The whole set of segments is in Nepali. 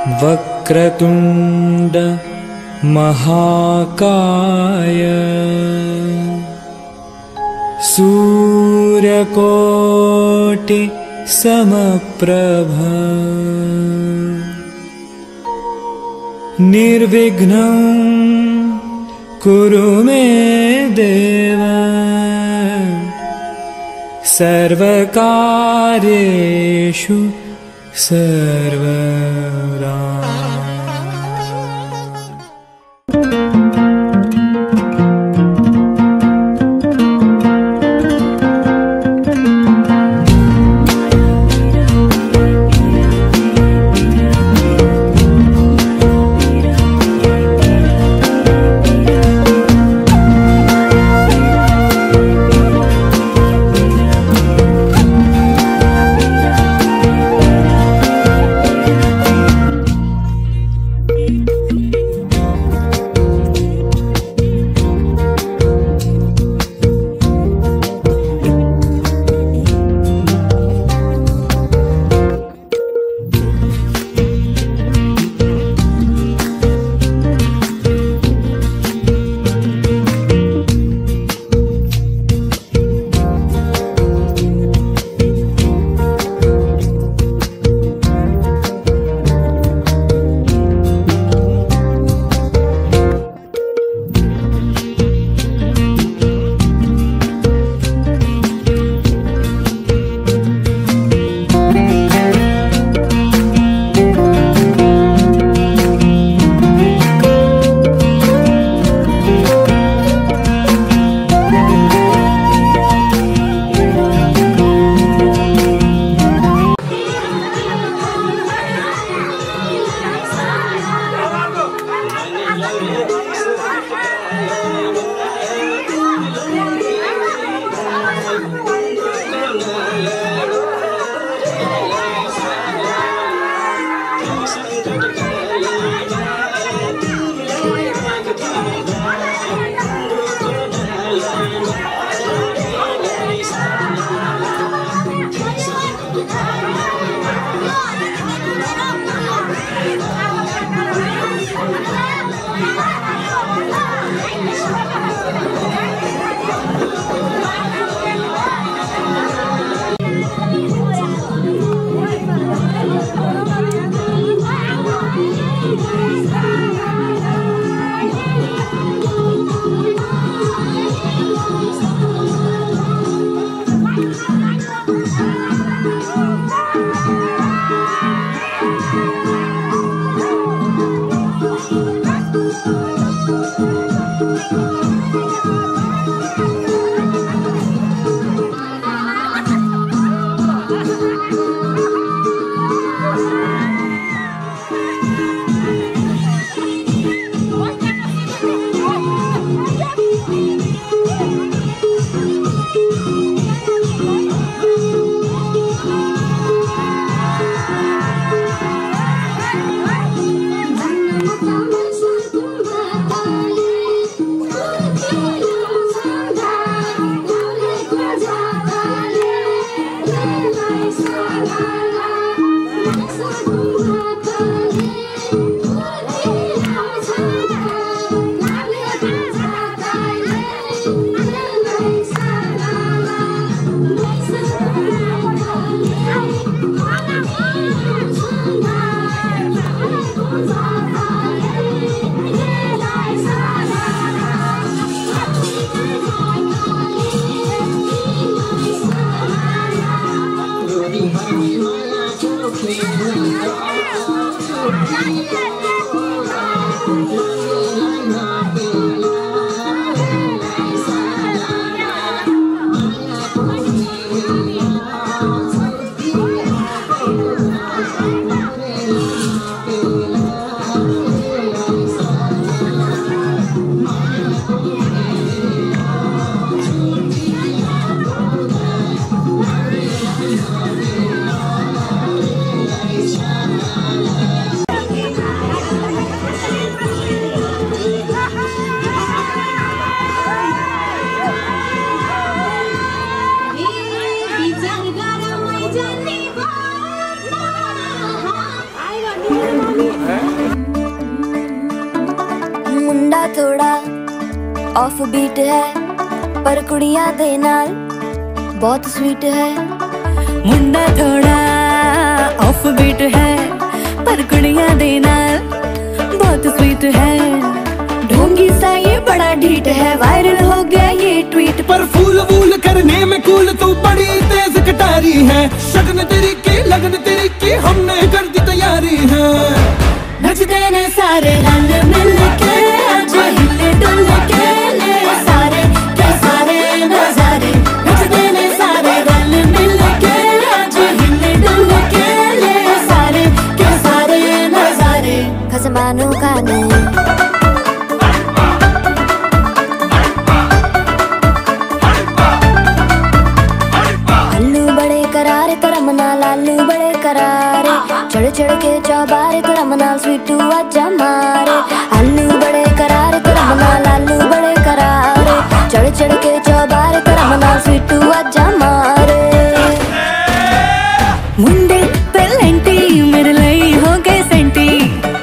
वक्रतुण्ड महाकाय सूर्यकोटि समप्रभ निर्विघ्नं कुरु मे देव सर्वकार्येषु सर्वदा। ऑफ बीट है पर कुड़ियां दे नाल बहुत स्वीट है। मुंडा थोड़ा ऑफ बीट है पर कुड़ियां दे नाल बहुत स्वीट है। ढोंगी सा ये बड़ा ढीठ है, वायरल हो गया ये ट्वीट। पर फूल वूल करने में कूल तू बड़ी तेज कटारी है। शगन तेरी की लगन तेरी की हमने कर दी तैयारी है। नचते ने सारे रंग मिल के आज हिले डुल के ले सारे के सारे नजारे। नचते ने सारे रंग मिल के आज हिले डुल के ले सारे के सारे नजारे। खसमानू खाने लालू बड़े करारे, चढ़ चढ़ के चौबारे तो रमना स्वीटू आजा मारे। आलू बड़े करारे तो रमना लालू बड़े करारे, चढ़ चढ़ के चौबारे तो रमना स्वीटू आजा मारे। मुंडे पेलेंटी मेरे लिए हो गए सेंटी,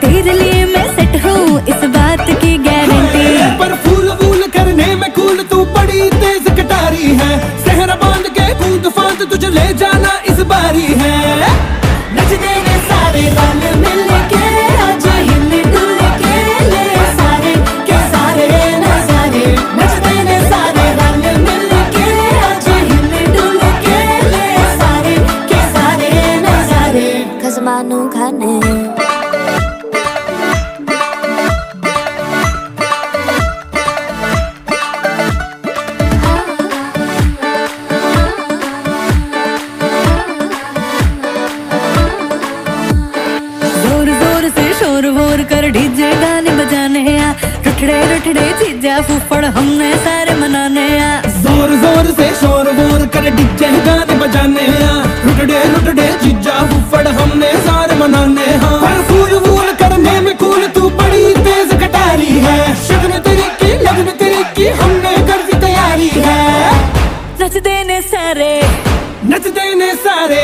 तेरे लिए मैं सेट हूँ इस बात की गारंटी। पर फूल वूल करने में कूल तू बड़ी तेज कटारी है। सहरा बांध के कूद फांद तुझे ले जाना इस बारी है। नचते ने सारे रंग मिल के आज हिले डुल के ले सारे के सारे नजारे। नचते ने सारे रंग मिल के आज हिले डुल के ले सारे के सारे नजारे। खसमानू खाने कर डीजे गाने बजाने आ, रुठड़े रुठड़े चीजा फूफड़ हमने सारे मनाने आ। जोर जोर से शोर वोर कर डीजे गाने बजाने आ, रुठड़े रुठड़े चीजा फूफड़ हमने सारे मनाने हाँ। पर फूल वूल करने में कूल तू बड़ी तेज कटारी है। शगन तेरी की लगन तेरी की हमने कर दी तैयारी है। नचते ने सारे नचते ने सारे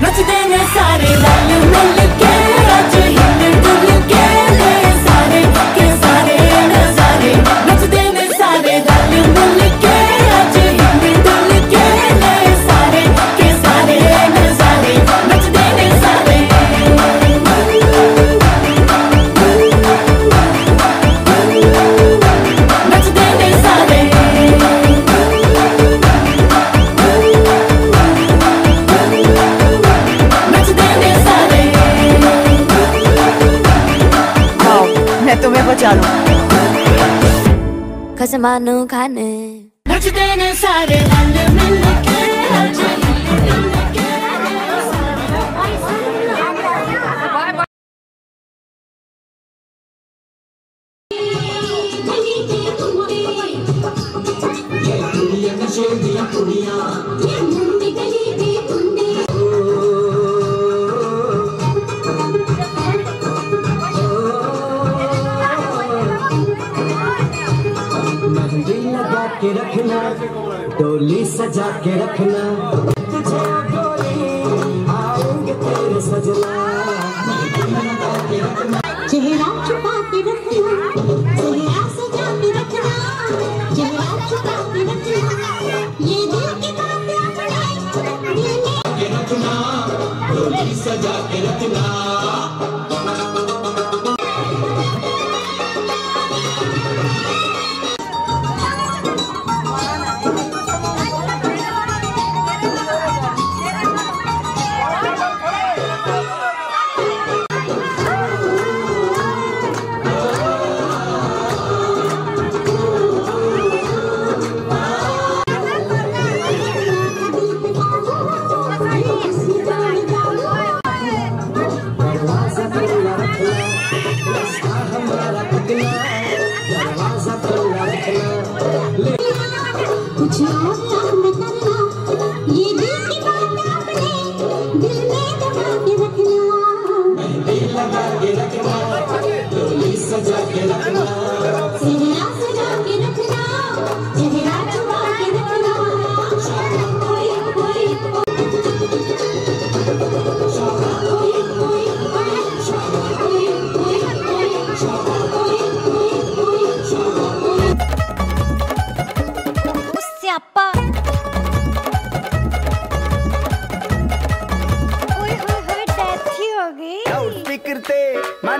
नचते ने सारे रंग मिल के आज हिले डुल के ले सारे के सारे नजारे। नचते ने सारे रंग मिल के आज हिले डुल के ले सारे के सारे नजारे। नचते ने सारे नचते ने सारे मैं तुम्हें बचा लूं। खसमानू खाने नचते ने सारे रंग मिल के आज हिले डुल के के रखना डोली सजा के रखना, तुझे डोली आएंगे तेरे सजना। चेहरा छुपा के रखना, चेहरा सजा के रखना, चेहरा छुपा के रखना, ये दिल की बातें अपने रखना डोली सजा के रखना।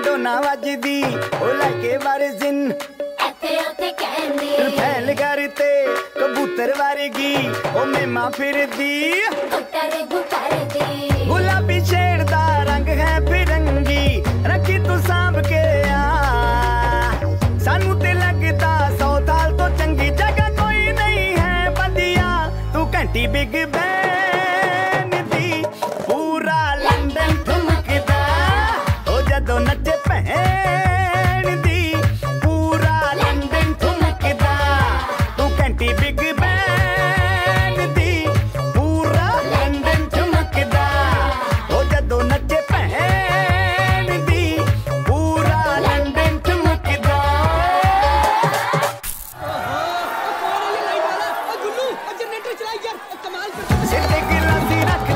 डोना वजदी ओ लगे बारे जिन फैल करते कबूतर वारेगी ओ मेमा फिरदी गुलाबी शेर दा रंग है फिरंगी रखी तू सांभ के आ सानू ते लगदा 100 साल तो चंगी जगह कोई नहीं है बंदिया तू घंटी बिग बैन दी पूरा लंदन ठुमकदा ओ जदों नचे भैन दी पूरा लंदन ठुमकदा तू घंटी बिग बैन दी पूरा लंदन ठुमकदा ओ जदों नचे भैन दी पूरा लंदन ठुमकदा सिर ते गिलासी रख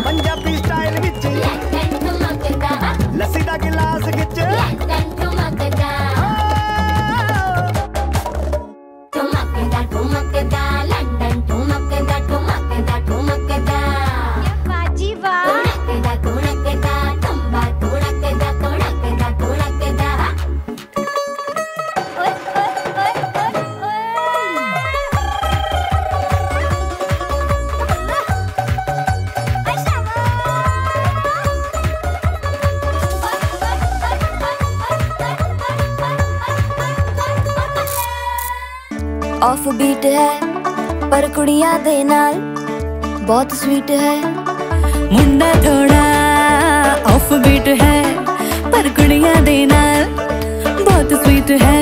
पंजाबी स्टाइल विच लस्सी दा गिलास खिच ऑफ बीट है पर कुड़ियां दे नाल बहुत स्वीट है मुंडा थोड़ा ऑफ बीट है पर कुड़ियां दे नाल बहुत स्वीट है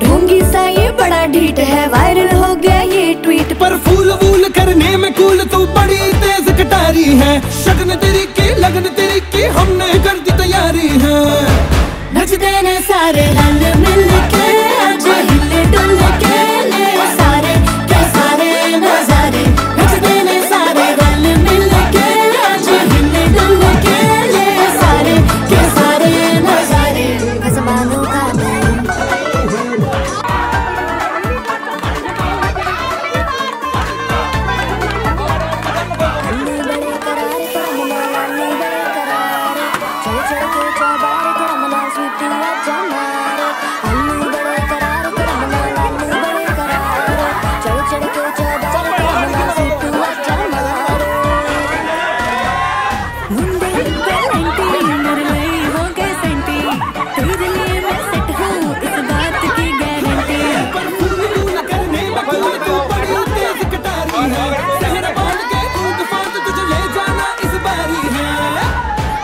ढोंगी सा ये बड़ा ढीठ है वायरल हो गया ये ट्वीट पर फूल वूल करने में कूल तू बड़ी तेज कटारी है शगन तेरी की लगन तेरी की हमने कर दी तैयारी है नचते ने सारे रल मिल के आज हिले डुल के ले सारे के सारे नजारे नचते ने सारे रल मिल के आज हिले डुल के ले सारे के सारे नजारे आसमानों का अल्लू बड़े करारे तो रमना लालू बड़े करारे चढ़ चढ़ के चौबारे तो रमना स्वीट आजा मारे अल्लू बड़े करारे तो रमना लालू बड़े करारे चढ़ चढ़ के चौबारे तो रमना स्वीट आजा मारे मुंडे गारंटी मेरे लिए हो गए सेंटी तेरे लिए मैं सेट हूँ इस बात की गारंटी पर फूल वूल करने में कूल तू बड़ी तेज कटारी है शहर बांध के कूद फांद तुझे ले जाना इस बारी है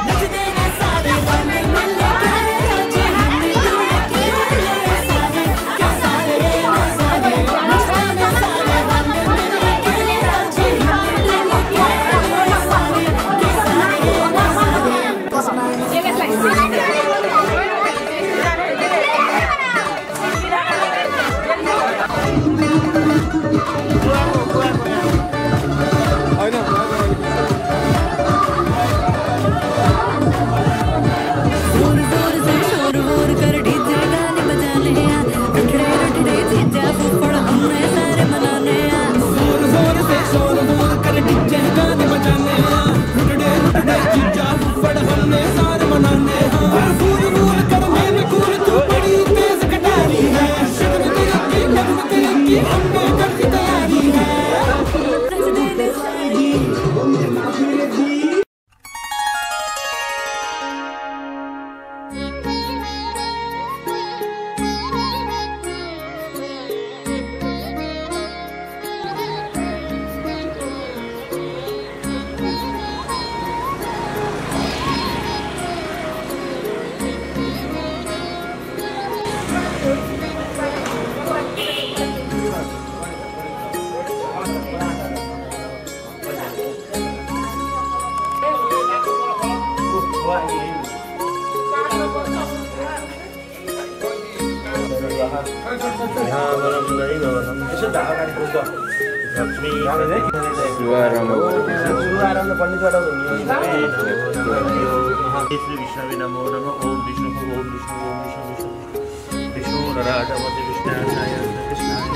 नचते ने सारे रल मिल के आज हिले डुल के ले सारे के सारे नजारे नचते ने सारे रल मिल के आज हिले डुल के ले सारे के सारे नजारे जोर जोर से शोर वोर कर डीजे गाने बजाने आ रटड़े रटड़े जीजा फुफड़ हमने सारे मनाने आ जोर जोर से शोर वूर कर डीजे गाने बजाने रुटड़े रुटड़े जीजा फुफड़ हमने सारे मनाने पर फूल वूल करने में कूल तू बड़ी तेज कटारी है शगन तेरी की लगन तेरी की हमने कर दी तैयारी है विष्णवे नमो नमः ओम विष्णु ओम विष्णु ओम विष्णु विष्णु विष्णु नराजमति विष्णाय कृष्णाय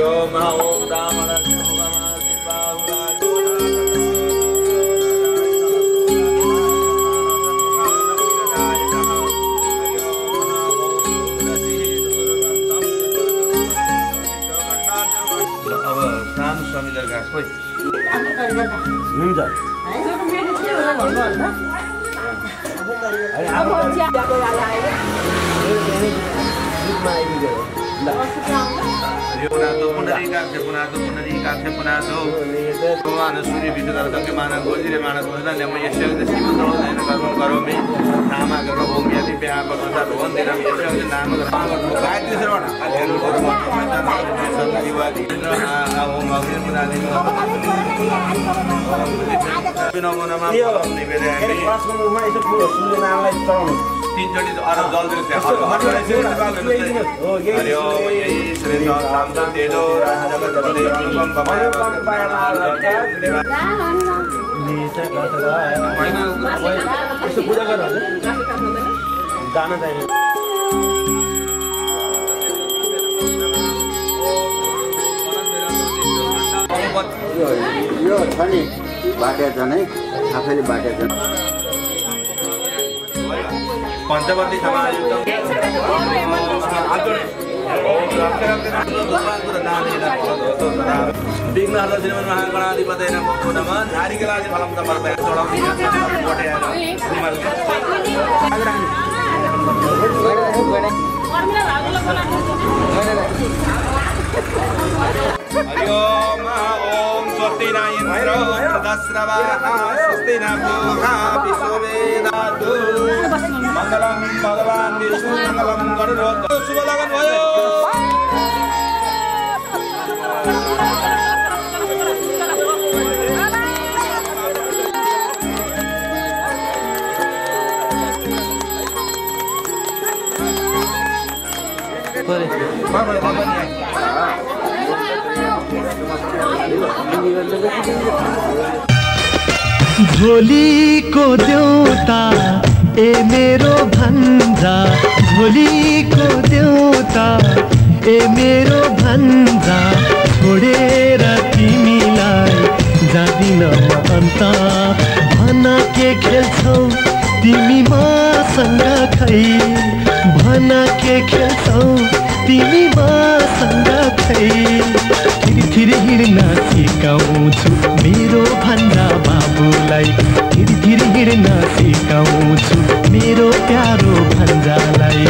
ओम ओम राम स्वामी दरगाह खोइ हुन्छ सूर्य विष्णु मान गोजिरे मानस यस्य करोमि नाम ओम यदि नाम गायत्री श्रवण नमो नमः तीनचोटि अरब जल दिन्छ हरि ओम यही श्री राम तेजो राजगणपति रूपम पूजा गर गाना चाहिए यो छ नि बाटेछ नै आफैले बाटेछ पंचवर्ती समायुक्तम विघ्नहर श्रीमन् महागणाधिपतये नमो नमः नारिकेलादि फलं समर्पयामि हरि ओम ओम स्वस्ति न इंद्रो वृद्धश्रवाः स्वस्ति न पूषा विश्ववेदातु मंगलम भगवान विष्णु मंगलम गरुड़ध्वज शुभ लगन भयो झोलीको देउता ए मेरो भन्जा झोलीको देउता ए मेरो भन्जा छोडेर तिमीलाई जादिन म अन्त भन के खेल्छौ तिमी मसँग खै भन के खेल्छौ तिमी मसँग खै धीरे हिँड्न सिकाउँछु मेरो भन्दा बाबुलाई धीरे हिँड्न सिकाउँछु मेरो प्यारो भन्जालाई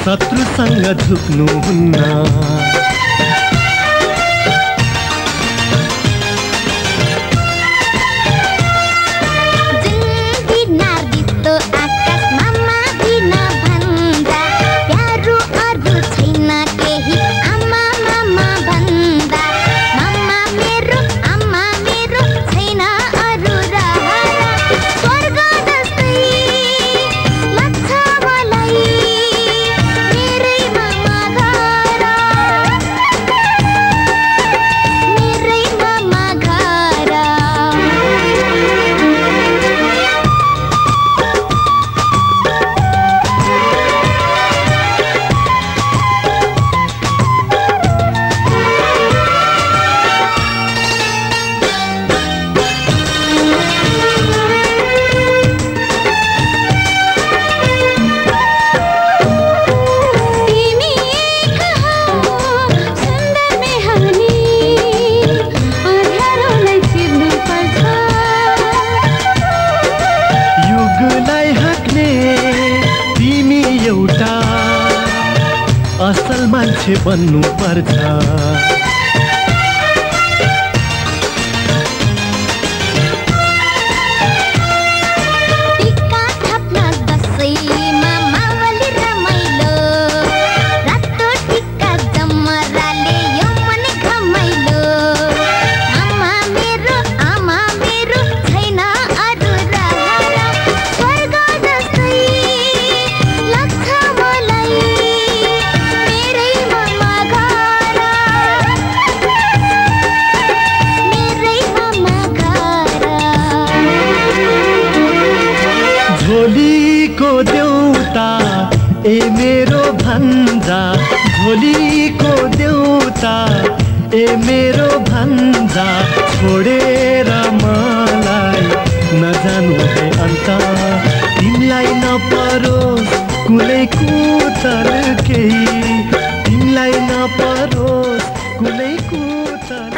शत्रुसँग झुक्नुहुन्न Mama, बन्नु पर्छ। झोलीको देउता ए मेरो भन्जा, झोलीको देउता ए मेरो भन्जा, छोडेर मलाई नजानु है अन्त। तिमीलाई नपरोस् कुनै कुतल केही, तिमीलाई नपरोस् कुनै कुतल।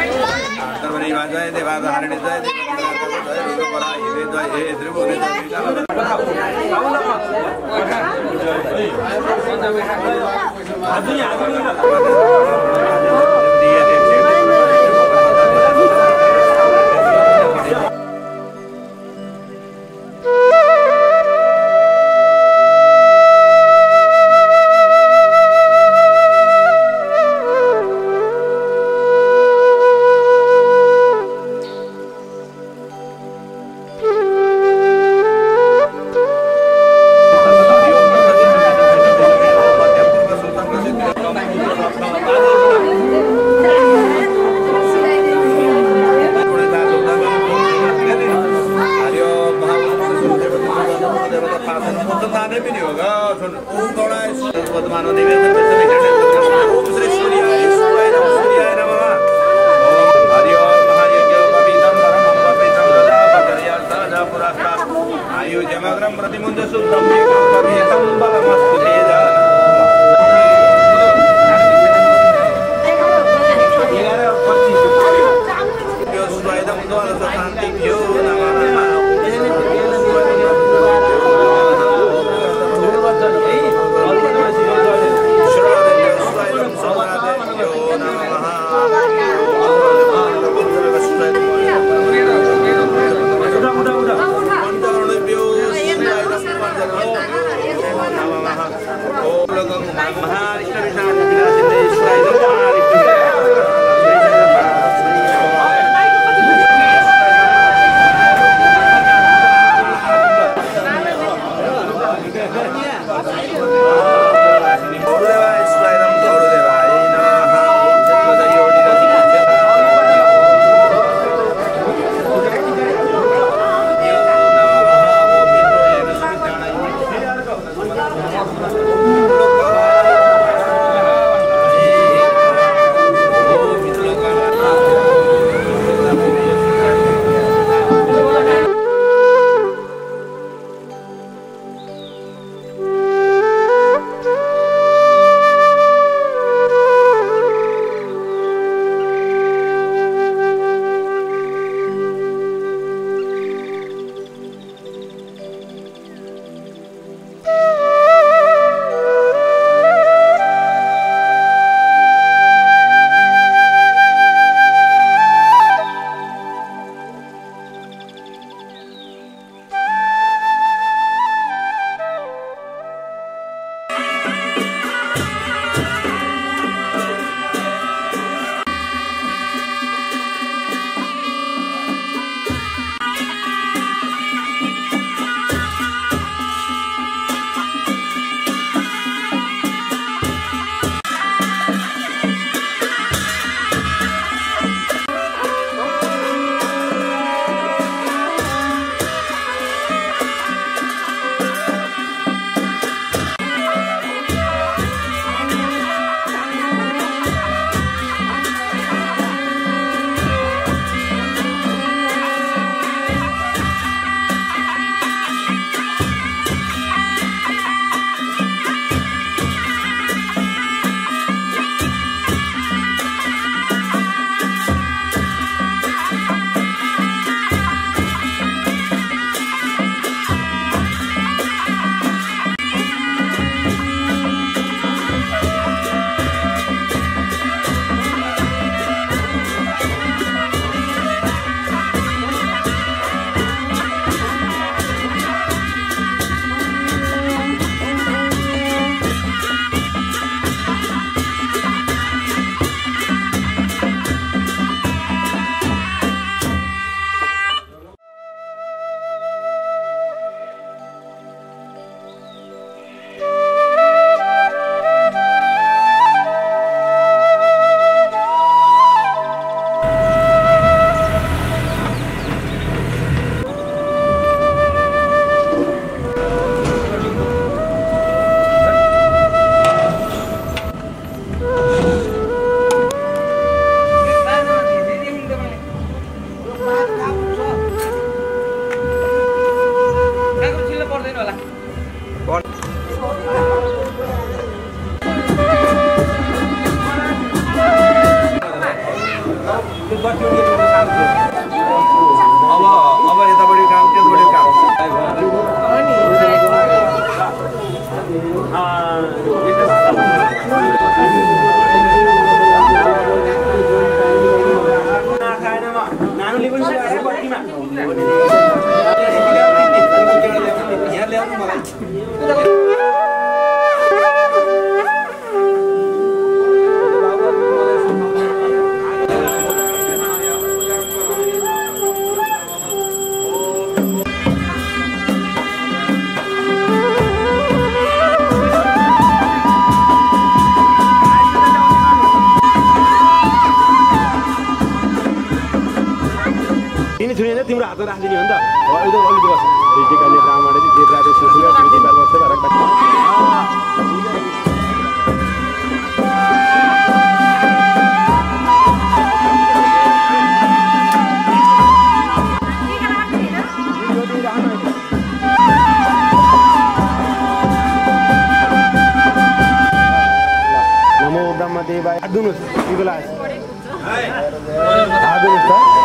अब यतापट्टि काम त्यतापट्टि काम नानुले पनि बत्तीमा यहाँ ल्याउनु मलाई तिम्रो हात राखिदिने हो नि त अलिकति बस टिकाले रामबाट चाहिँ रातो सुसुले तिमी बाल बस्दै भएर नमो ब्रह्मदेवाय हात धुनुहोस् तिमीको लागि हात धुनुहोस् त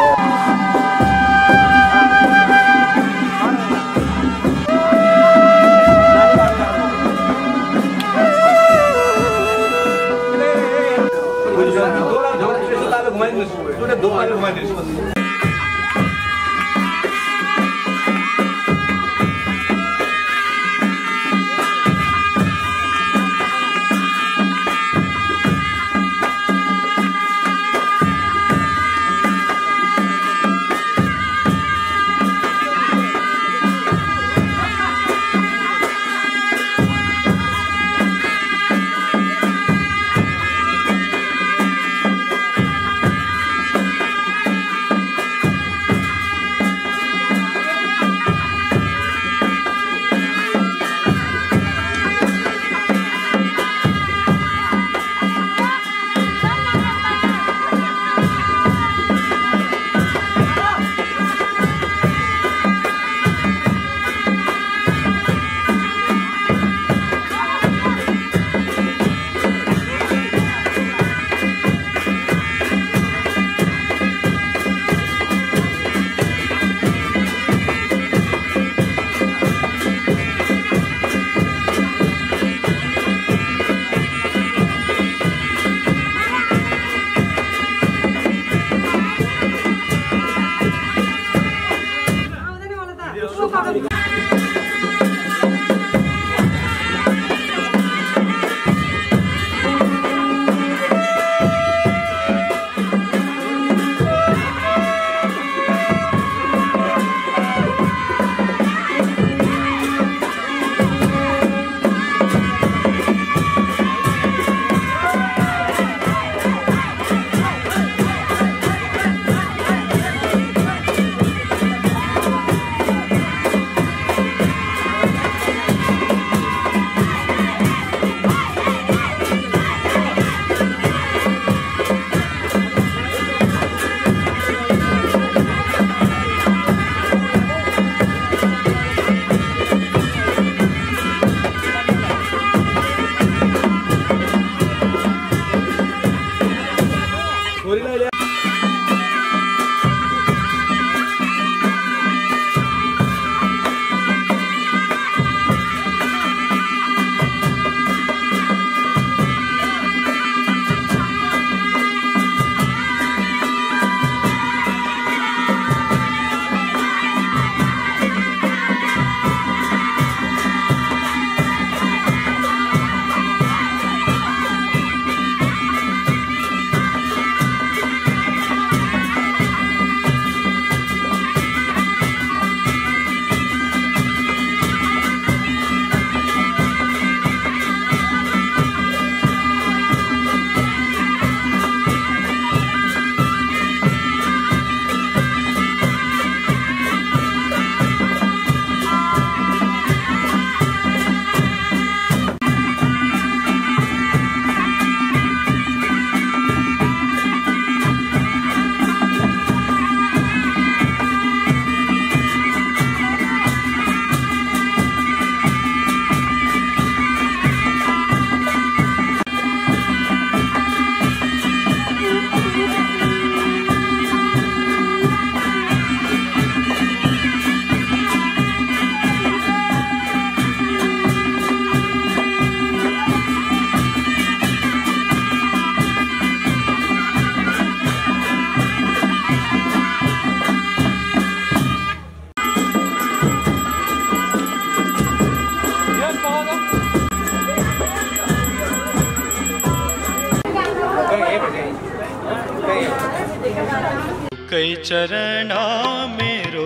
कई चरणा मेरो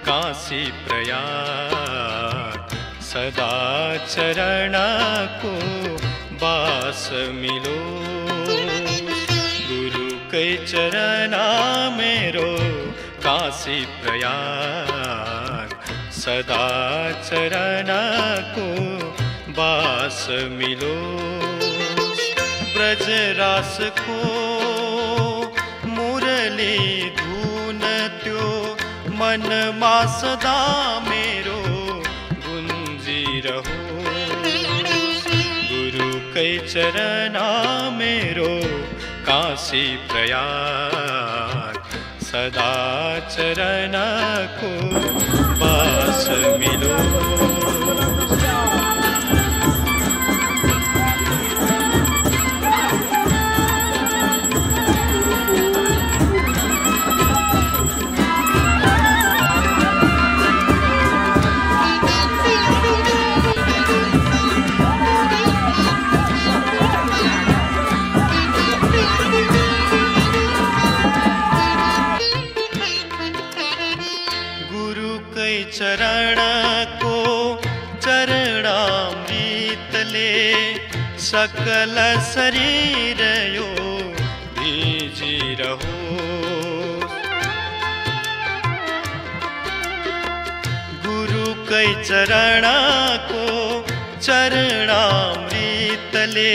काशी प्रयाग सदा चरणा को बास मिलो गुरु कई चरणा मेरो काशी प्रयाग सदा चरणा को बास मिलो ब्रज रास को मुरली धून त्यो मन मा सदा मेरो गुंजी रहो गुरु कई चरणा मेरो काशी प्रयाग सदा चरणा को बास मिलो चरण को चरणामृत ले सकल शरीर यो भीजी रहो गुरु कई चरण को चरणामृत ले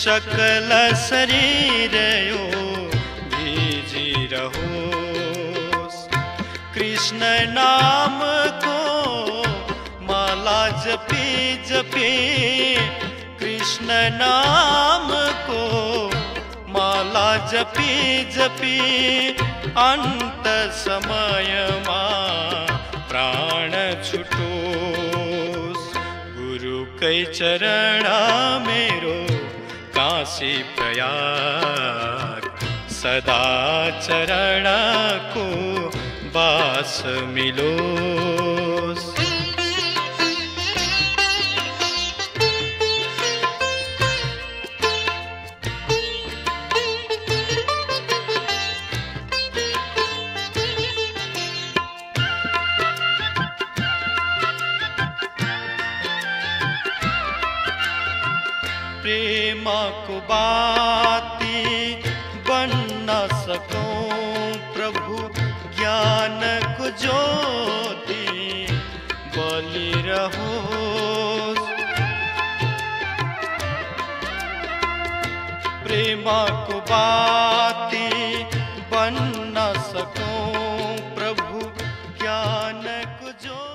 सकल शरीर यो भीजी रहो कृष्ण नाम को माला जपी जपी कृष्ण नाम को माला जपी जपी अंत समय मां प्राण छुटो गुरु कई चरणा मेरो काशी प्रयाग सदा चरणा को बास मिलो प्रेमा को बाती बन न सकूं प्रभु ज्ञान को ज्योति बोली रहो प्रेमा को बाती बन न सकूं प्रभु ज्ञान को ज्योति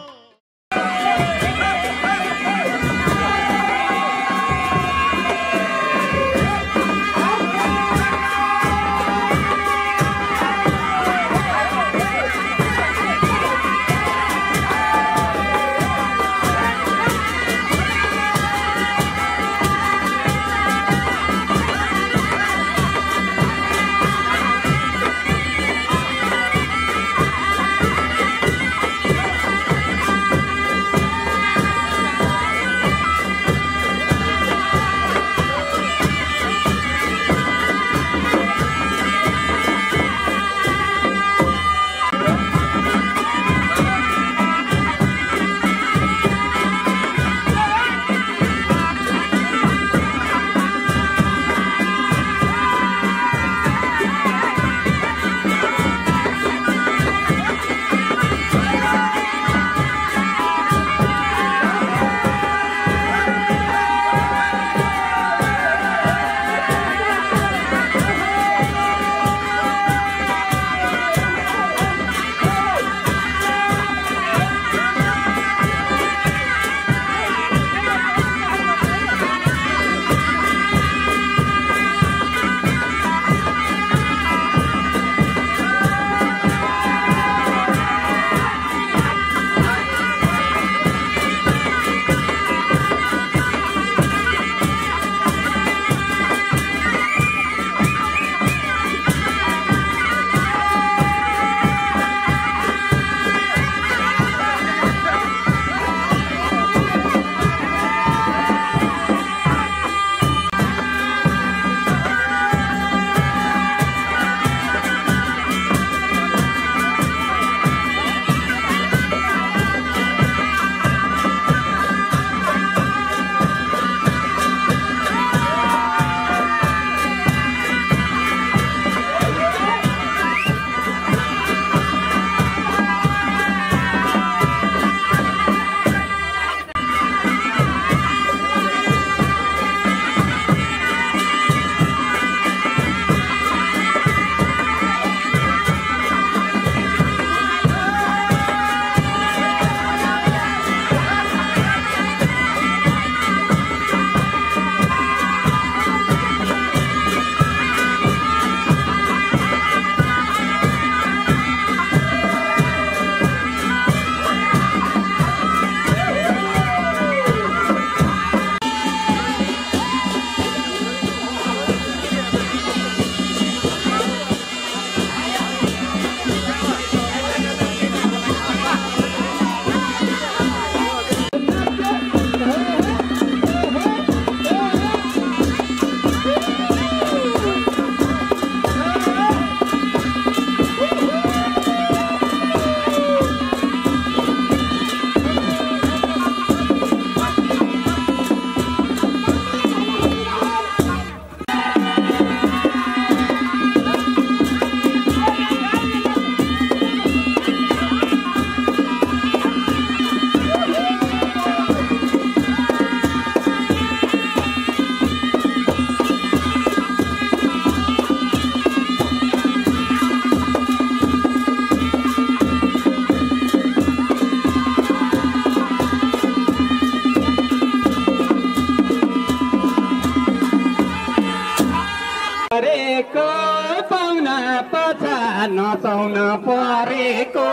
नचाउन परेको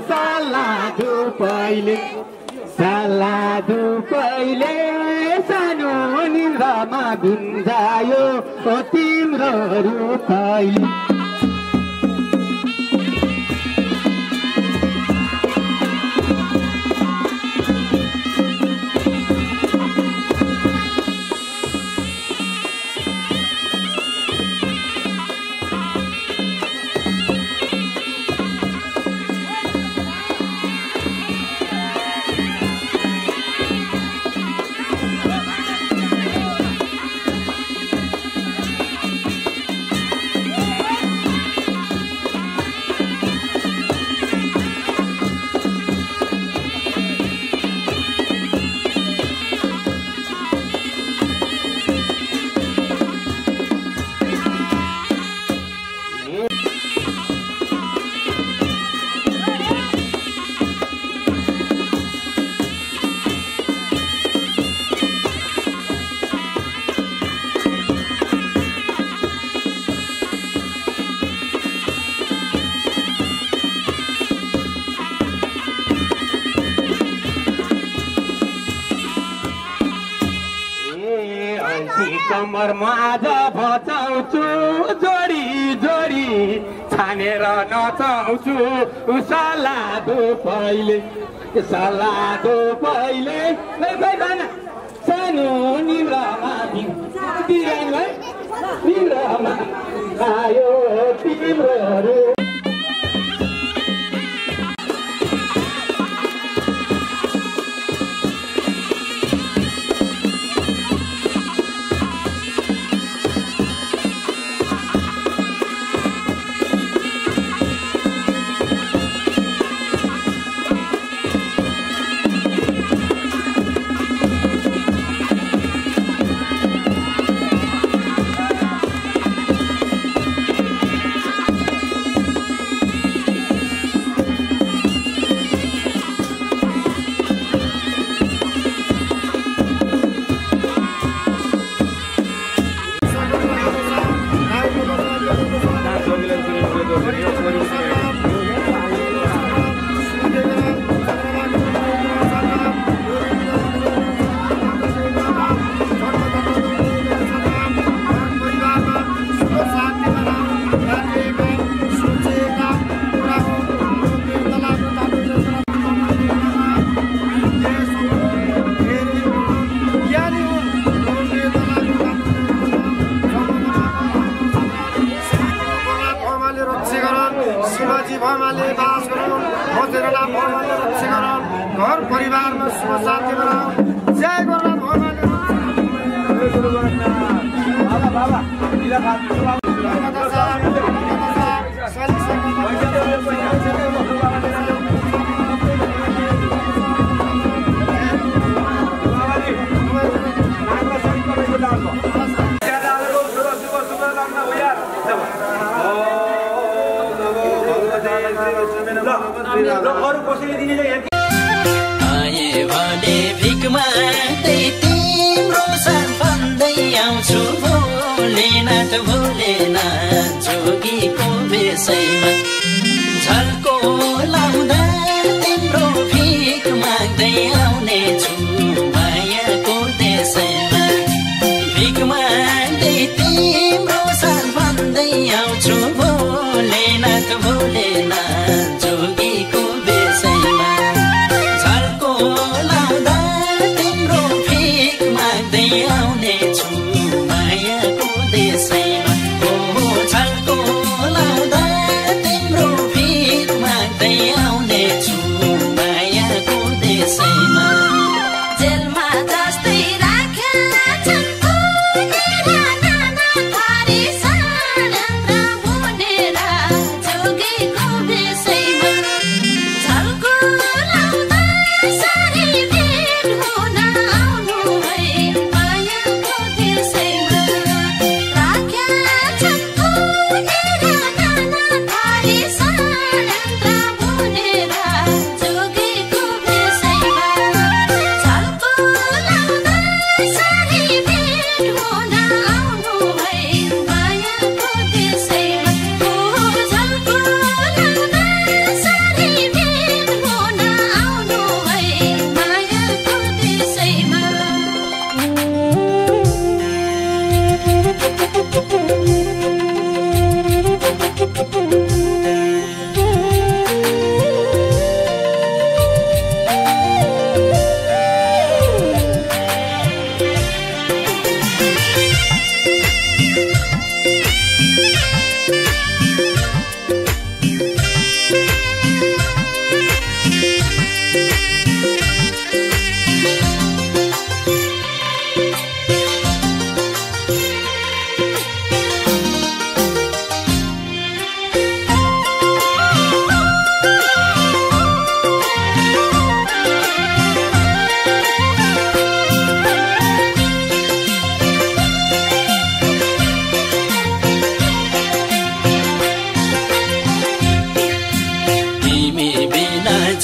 सल्लाह पहिले सानो निन्द्रामा भिन्जायो तिम्रो रूपैले कम्मरमा आज बचाउँछु जोडी जोडी छानेर नचाउँछु सलादो पहिले सानो निन्द्रामा निन्द्रामा आयो तिम्रो घर परिवारमा सुख शान्ति बनाऊ जय गोरखनाथ आए भने भिखमा तिम्रो साथ भन्दै आउँछु भोलेनाथ भोलेनाथ जोगीको बेसैमा झल्को लाउँदा तिम्रो भिख माग्दै आउने छु मायाको देशैमा भिख माग्दै तिम्रो साथ भन्दै आउँछु भोलेनाथ भोलेनाथ जोगीको बेसैमा झल्को लाउँदा तिम्रो भिख माग्दै आउने छु मायाको देशैमा हो झल्को लाउँदा तिम्रो भिख माग्दै आउने छु मायाको देशैमा जेलमा जस्तै राखेका छन् नाना थरी षड्यन्त्र बुनेर जोगीको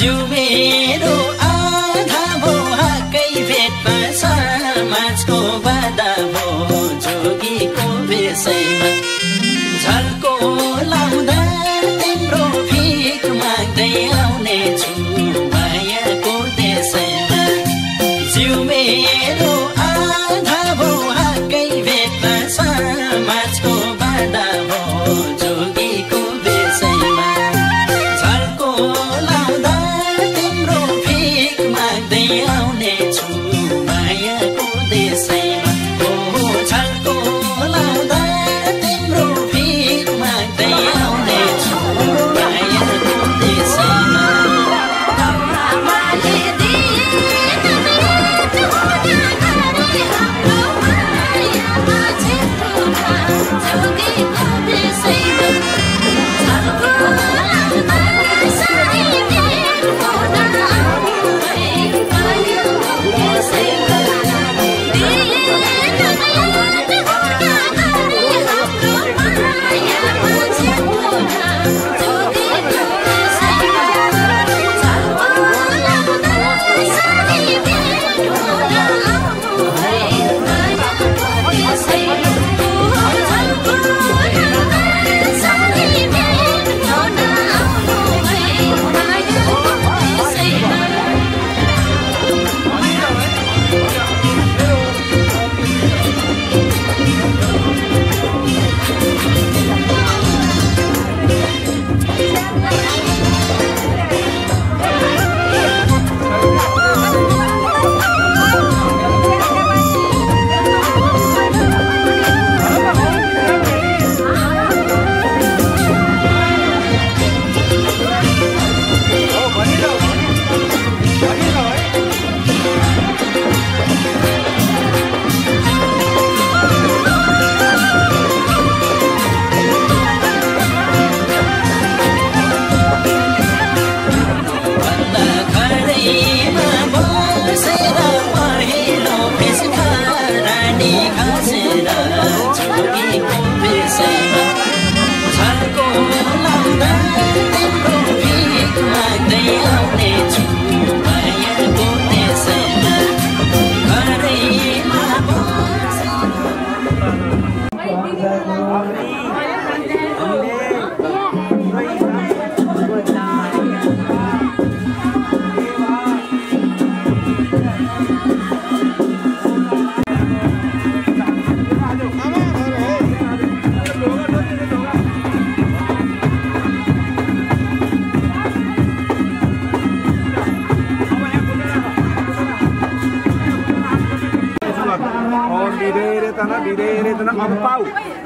जिउ मेरो आधा भो हाकै भेटमा समाजको बाधा भो जोगीको भेषैमा झल्को लाउँदा तिम्रो भिख माग्दै आउने छु मायाको देशैमा जिउ मेरो आधा भो हाकै भेटमा समाजको बाधा भो जोगीको भेषैमा झल्को लाउँदा तिम्रो भिख माग्दै आउने छु मायाको देशैमा झल्को लाउँदा तिम्रो भिख माग्दै आउने छु मायाको देशैमा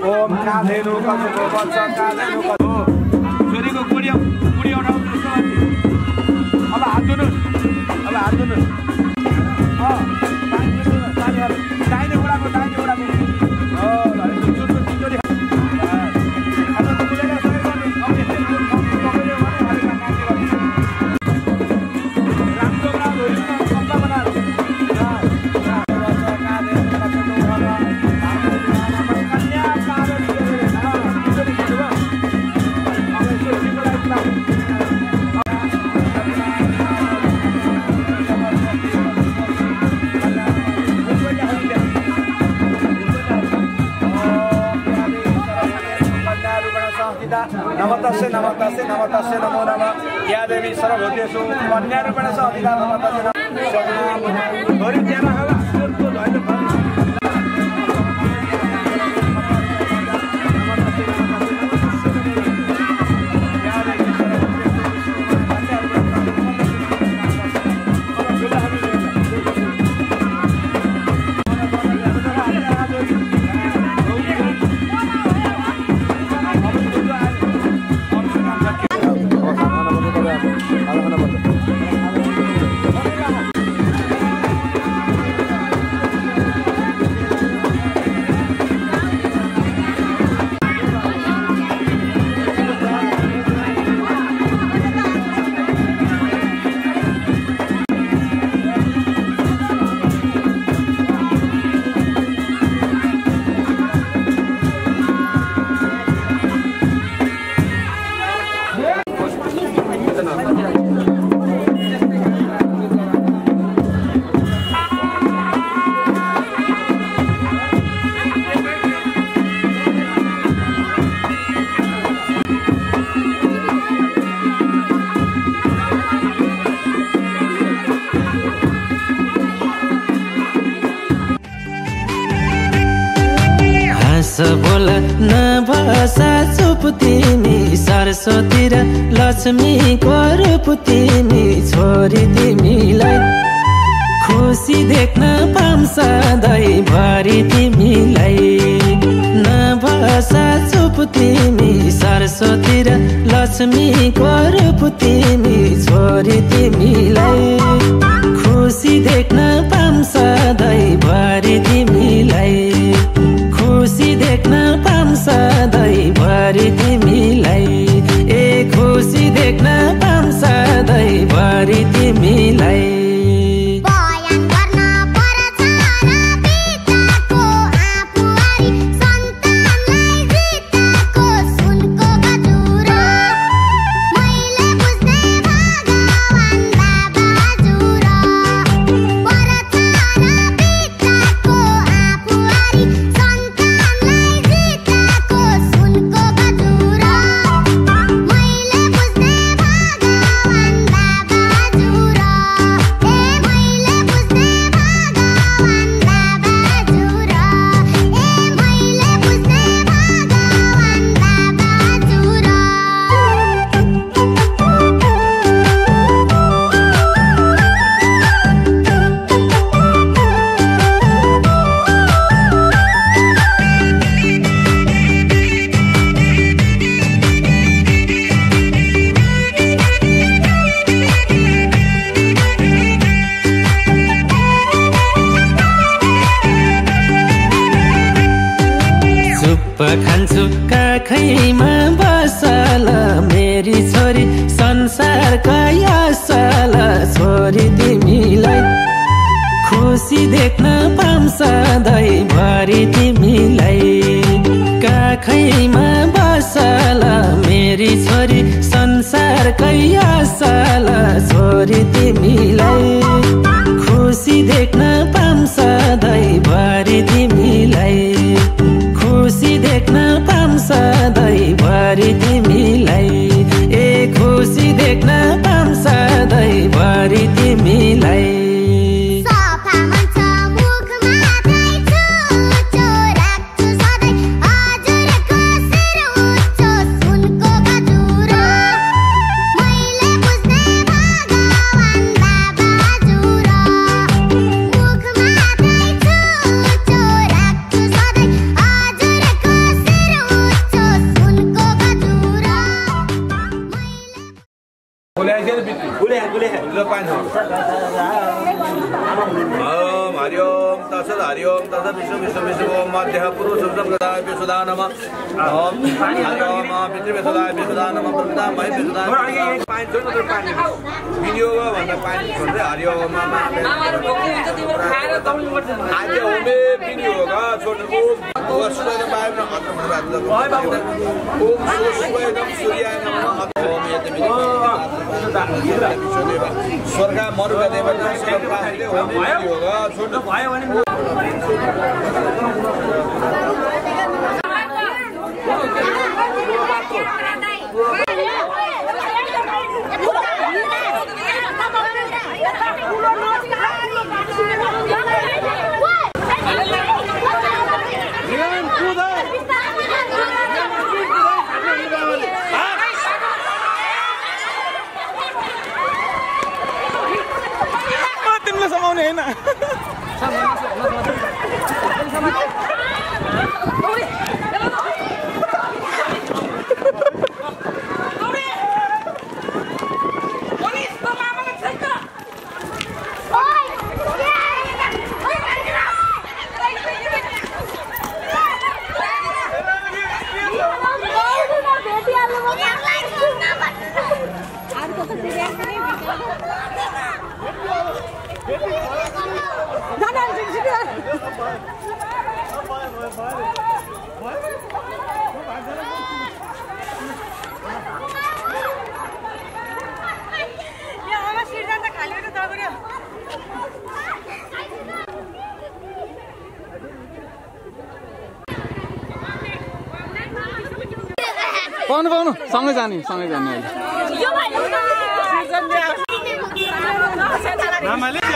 ओम काधेनु कसको बच्च काधेनु कसको छोरीको गुडी उठाउनु अब हात धुनु दाहिने उडाको नमतस्य नमतस्य नमतस्य नमो नमः या देवी सर्वभूतेषु कन्यारूपेण संस्थिता नमतस्य नमः भरि तेरा होला होला नभसा चुप तिमी सरस्वती र लक्ष्मीको रूप तिमी छोरी तिमीलाई खुसी देख्न पाम सधैँभरि तिमीलाई नभसा चुप तिमी सरस्वती र लक्ष्मीको रूप तिमी छोरी तिमीलाई खुसी देख्न पाम सधैँभरि तिमीलाई खुसी देख्न पाम सधैँभरि तिमीलाई ए खुसी देख्न पाम सधैँभरि तिमीलाई खान्छु काखैमा बसल मेरी छोरी संसारका असल छोरी तिमीलाई खुसी देख्न पाम सधैँभरि तिमीलाई काखैमा बसल मेरी छोरी संसारकै असल छोरी तिमीलाई खुसी देख्न पाम सधैँभरि तिमीलाई खुसी देख्न पाम सधैँभरि तिमीलाई ए खुसी देख्न पाम सधैँभरि तिमीलाई हरिओम तत्सत् हरिओम तत्सत् विष्णु विष्णु विष्णु मध्य पुरुष प्रदाय विशुदा नमः ओम हरिओम पितृविशुदाय विशुदा नमः प्रदा महि विशुदा पानी छोड्नु त पानी भिडियो भन्दा पानी छोड्दै हरिओम आज होमे भिडियो गा छोड्नुको वस्तुले बाहिर हातमा राख्दा ओम सूर्याय सूर्याय नमः ओम यते स्वर्ग मरुका देवता सर्वप्राहिले होमे भिडियो गा छोड्नु भयो भने समाउने हैन पाउनु पाउनु सँगै जाने अहिले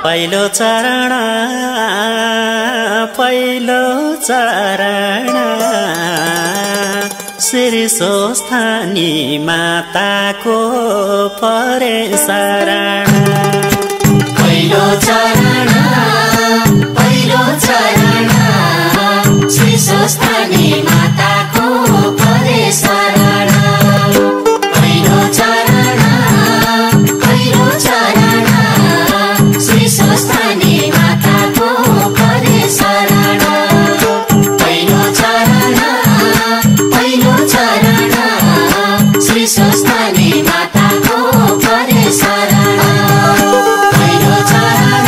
पहिलो चरण श्री स्वस्थानी माताको परे शरण पहिलो चरण श्री स्वस्थानी माताको परे शरण पहिलो चरण श्री स्वस्थानी माताको परे शरण पहिलो चरण श्री स्वस्थानी माताको परे शरण पहिलो चरण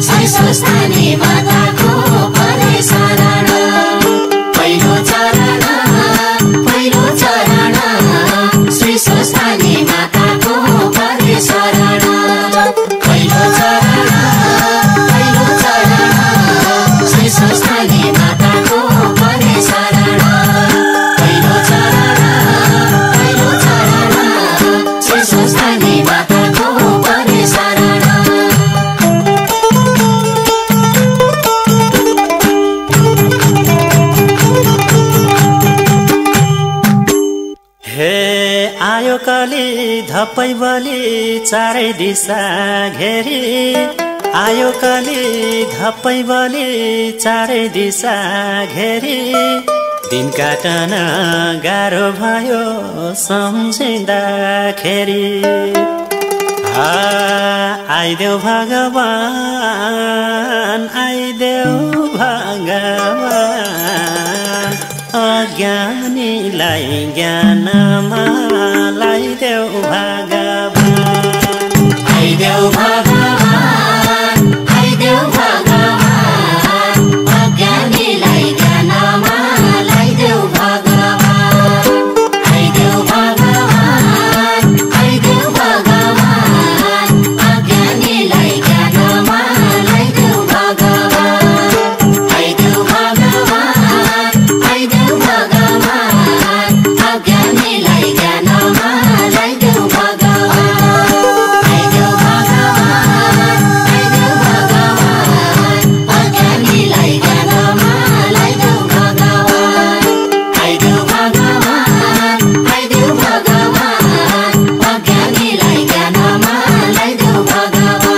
श्री स्वस्थानी माताको परे शरण पहिलो चरण श्री स्वस्थानी माताको परे शरण पहिलो चरण श्री स्वस्थानी माताको परे शरण पहिलो चरण श्री स्वस्थानी माताको परे शरण हे आयो कली धपै बलि चारै दिशा घेरी आयो कली धपै बलि चारै दिशा घेरी दिन काटन गाह्रो भयो सम्झिँदाखेरि आइदेऊ भगवान अज्ञानीलाई ज्ञानमा लाइदेऊ भगवान आइदेऊ भगवान अज्ञानीलाई ज्ञानमा लाइदेऊ भगवान आइदेऊ भगवान अज्ञानीलाई ज्ञानमा लाइदेऊ भगवान आइदेऊ भगवान अज्ञानीलाई ज्ञानमा लाइदेऊ भगवान आइदेऊ भगवान अज्ञानीलाई ज्ञानमा लाइदेऊ भगवान आइदेऊ भगवान अज्ञानीलाई ज्ञानमा लाइदेऊ भगवान आइदेऊ भगवान अज्ञानीलाई ज्ञानमा लाइदेऊ भगवान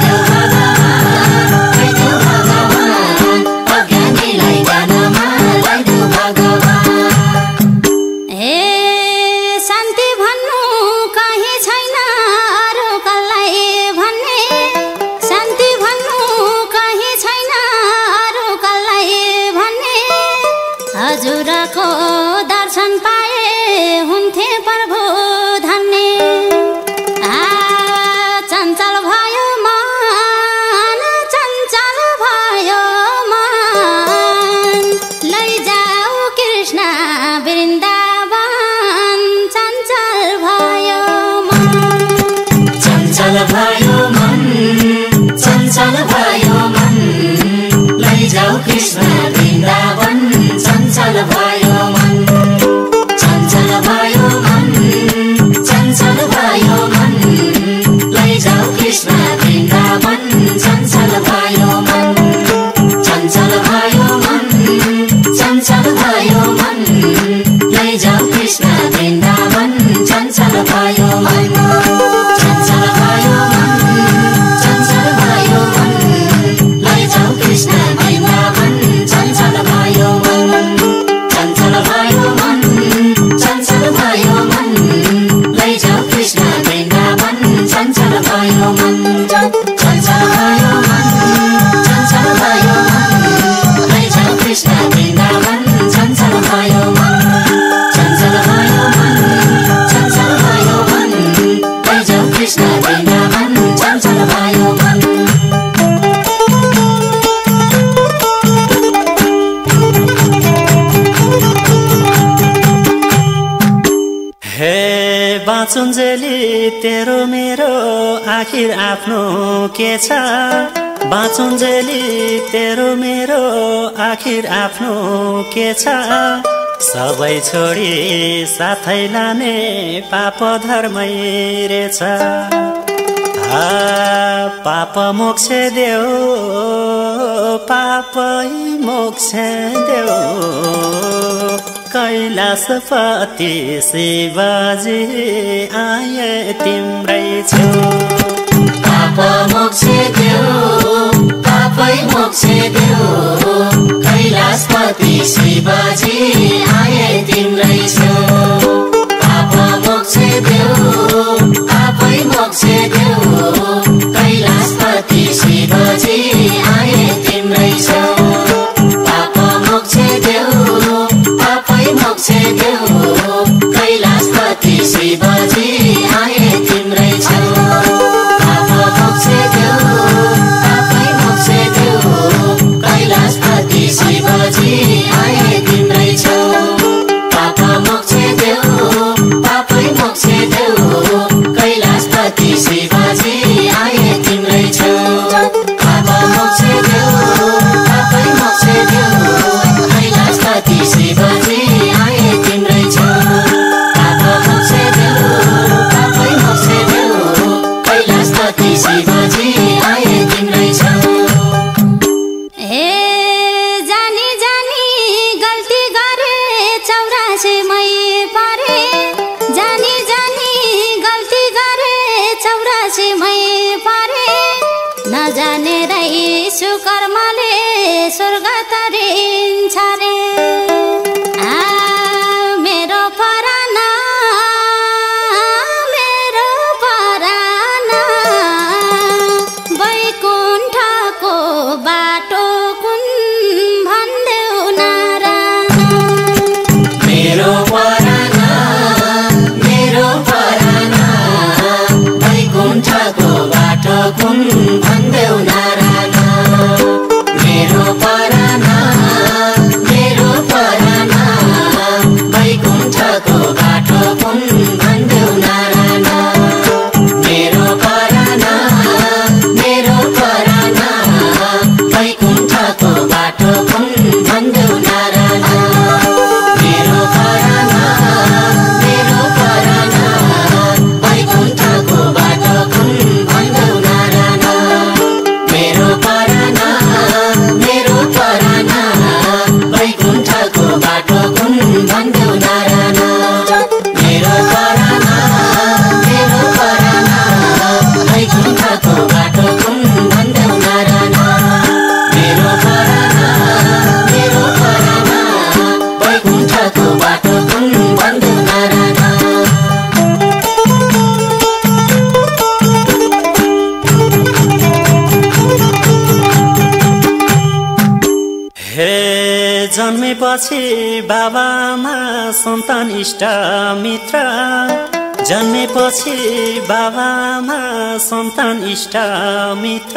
आइदेऊ भगवान अज्ञानीलाई ज्ञानमा लाइदेऊ भगवान हे शान्ति भन्नु कहीँ छैन अरू कसलाई भन्ने शान्ति भन्नु कहीँ छैन अरू कसलाई भन्ने हजुरको दर्शन पाए हुन्थे प्रभु धन्य चञ्चल भयो मन लैजाऊ कृष्ण वृन्दावन चञ्चल भयो मन लैजाऊ कृष्ण वृन्दावन चञ्चल भयो मन चञ्चल भयो मन लैजाऊ कृष्ण वृन्दावन चञ्चल भयो मन चञ्चल भयो मन लैजाऊ कृष्ण वृन्दावन चञ्चल भयो मन चञ्चल भयो मन लैजाऊ कृष्ण वृन्दावन चञ्चल भयो मन चञ्चल भयो मन लैजाऊ कृष्ण वृन्दावन चञ्चल भयो मन चञ्चल भयो मन लैजाऊ कृष्ण वृन्दावन चञ्चल भयो मन चञ्चल भयो मन लैजाऊ कृष्ण वृन्दावन चञ्चल भयो मन हे बाँचुन्जेली तेरो मेरो आखिर आफ्नो के छ बाँचुन्जेली तेरो मेरो आखिर आफ्नो के छ सबै छोडी साथै लाने पाप धर्मै रहेछ पाप मोक्ष देऊ पापै मोक्ष देऊ कैलाशपति शिवजी आए तिम्रै छेउ पाप मोक्ष देऊ पापै मोक्ष देऊ कैलाशपति शिवजी आए तिम्रै छेउ पाप मोक्ष देऊ पापै मोक्ष देऊ कैलाशपति शिवजी आए तिम्रै छेउ पाप मोक्ष देऊ पापै मोक्ष देऊ कैलाशपति शिवजी आए तिम्रै छेउ पाप मोक्ष देऊ पापै मोक्ष देऊ कैलाशपति शिवजी आए तिम्रै छेउ पाप मोक्ष देऊ पापै मोक्ष देऊ कैलाशपति शिवजी आए तिम्रै छेउ पाप मोक्ष देऊ पापै मोक्ष देऊ कैलाशपति शिवजी आए तिम्रै छेउ पाप मोक्ष देऊ पापै मोक्ष देऊ कैलाशपति शिवजी आए तिम्रै छेउ हे जानी जानी गल्ती गरे 84 मै परे जानी जानी गल्ती गरे 84 मै परे नजाने रहेछु कर्मले स्वर्ग तरिन्छ रे मेरो पराना वैकुण्ठको बाटो कुन भन्देऊ नारायण मेरो पराना वैकुण्ठको बाटो कुन भन्देऊ नारायण मेरो पराना वैकुण्ठको बाटो कुन भन्देऊ नारायण मेरो पराना वैकुण्ठको बाटो कुन भन्देऊ नारायण मेरो पराना वैकुण्ठको बाटो कुन भन्देऊ नारायण मेरो पराना वैकुण्ठको बाटो कुन भन्देऊ नारायण मेरो पराना वैकुण्ठको बाटो कुन भन्देऊ नारायण मेरो पराना वैकुण्ठको बाटो कुन भन्देऊ नारायण हे जन्मेपछि बाबामा सन्तान इष्ट मित्र जन्मेपछि बाबामा सन्तान इष्ट मित्र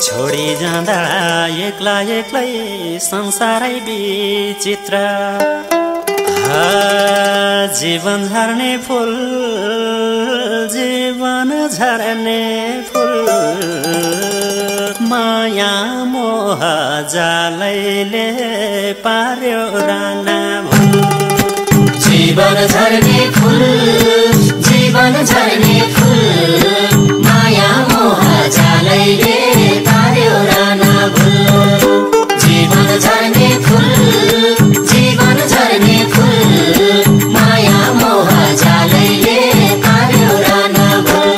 छोडी जाँदा एक्ला एक्लै संसारै विचित्र जीवन झर्ने फुल माया मोह जालैले पार्यो राना भुल जीवन झर्ने फुल माया मोह जालैले पार्यो राना भुल जीवन झर्ने फुल माया मोह जालैले पार्यो राना भुल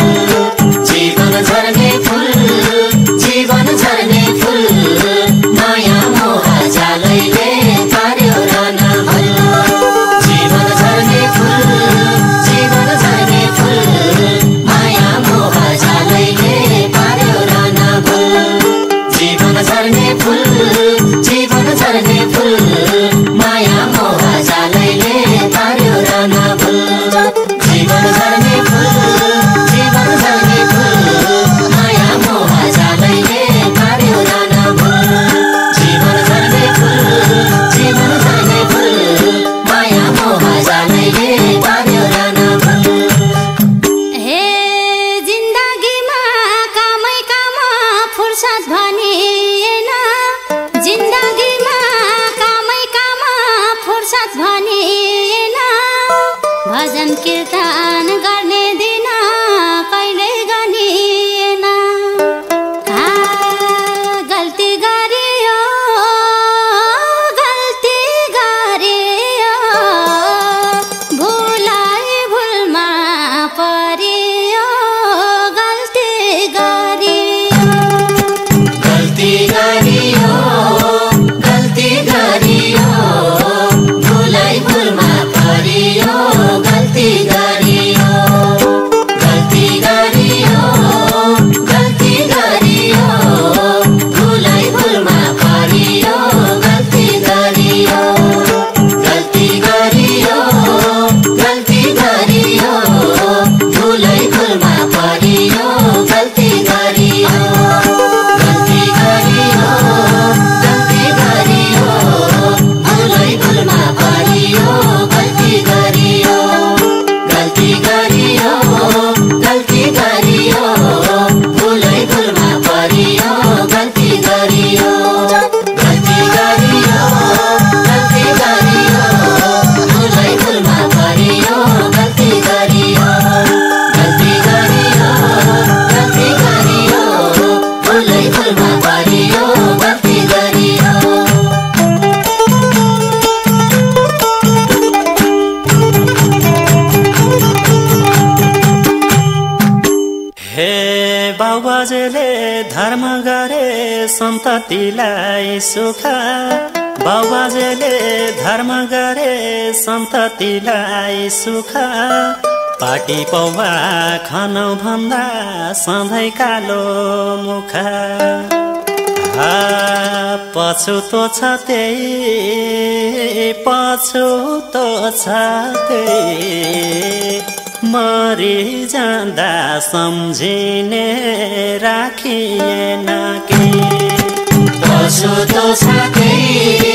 जीवन झर्ने फुल माया मोह जालैले पार्यो राना भुल जीवन झर्ने फुल फुर्सद भनिएन जिन्दगीमा कामै काम फुर्सद भनिएन भजन कीर्तन गर्ने दिन कहिले गनिएन गल्ती गरियो भुलाइ भुलमा परियो गल्ती गरियो भुलाइ भुलमा परियो गल्ती गरियो भुलाइ भुलमा परियो गल्ती गरियो भुलाइ भुलमा परियो गल्ती गरियो भुलाइ भुलमा परियो गल्ती गरियो भुलाइ भुलमा परियो गल्ती गरियो भुलाइ भुलमा परियो गल्ती गरियो भुलाइ भुलमा परियो गल्ती गरियो हे बाबुबाजेले धर्म गरे सन्ततिलाई सुख बाबुबाजेले धर्म गरे सन्ततिलाई सुख पाटी पौवा खानु भन्दा सधैँ कालो मुख पछुतो छ त्यही पछुतो छ त्यही मरि जाँदा सम्झिने राखिएन के पछुतो छ त्यही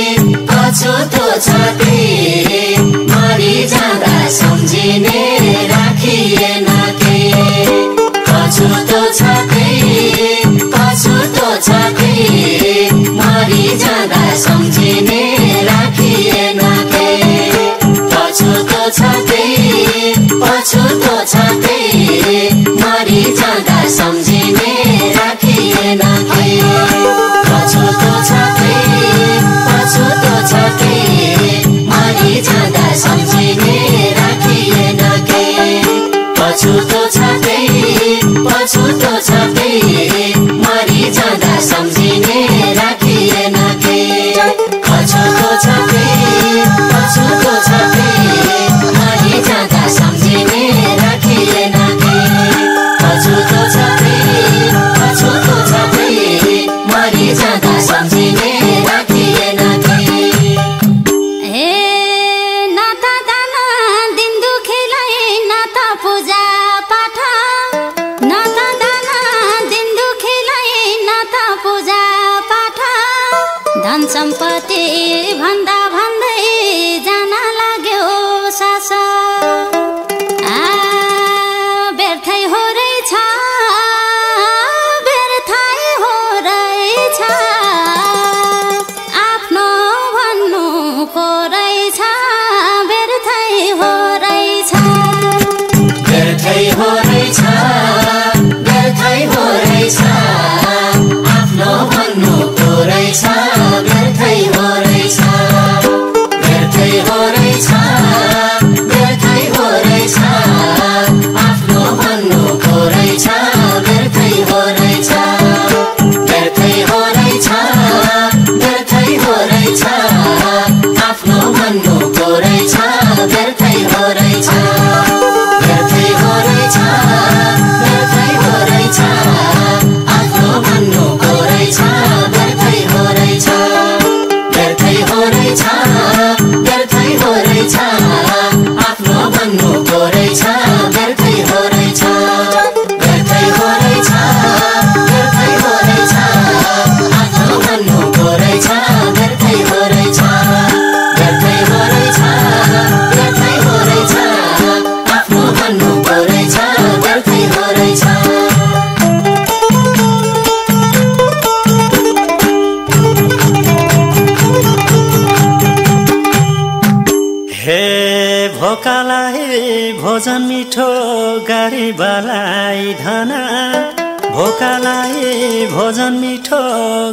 मरि जाँदा सम्झिने राखिएन के पछुतो छ त्यही मरि जाँदा सम्झिने राखिएन के पछुतो छ त्यही मरि जाँदा सम्झिने राखिएन के पछुतो छ त्यही मरि जाँदा सम्झिने राखिएन के पछुतो छ त्यही मरि जाँदा सम्झिने राखिएन के पछुतो छ त्यही मरि जाँदा सम्झिने राखिएन के पछुतो छ त्यही मरि जाँदा सम्झिने राखिएन के नाता दाना दिन दुखेलाई नाता पूजा पाठ नाता दाना दिन दुखेलाई नाता पूजा पाठ धन सम्पत्ति भन्दा भन्दै जान लाग्यो सास व्यर्थै हो रहेछ आफ्नो भन्नुको रहेछ व्यर्थै हो रहेछ आफ्नो भन्नुको रहेछ व्यर्थै हो रहेछ गरिबलाई धना भोकालाई भोजन मिठो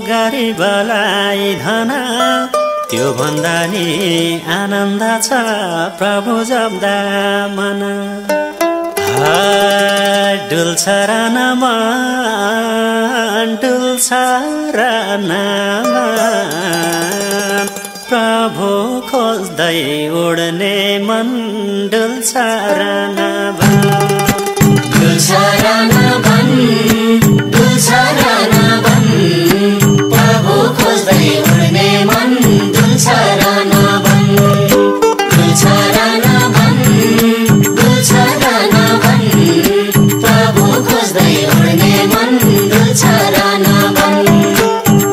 गरिबलाई धना त्यो भन्दा नि आनन्द छ प्रभु जप्दा मन डुल्छ र मन डुल्छ र प्रभु खोज्दै उड्ने मन डुल्छ र डुल्छ र डुल्छ र प्रभु खोज्दै उड्ने मन डुल्छ र डुल्छ र डुल्छ र प्रभु खोज्दै उड्ने मन डुल्छ र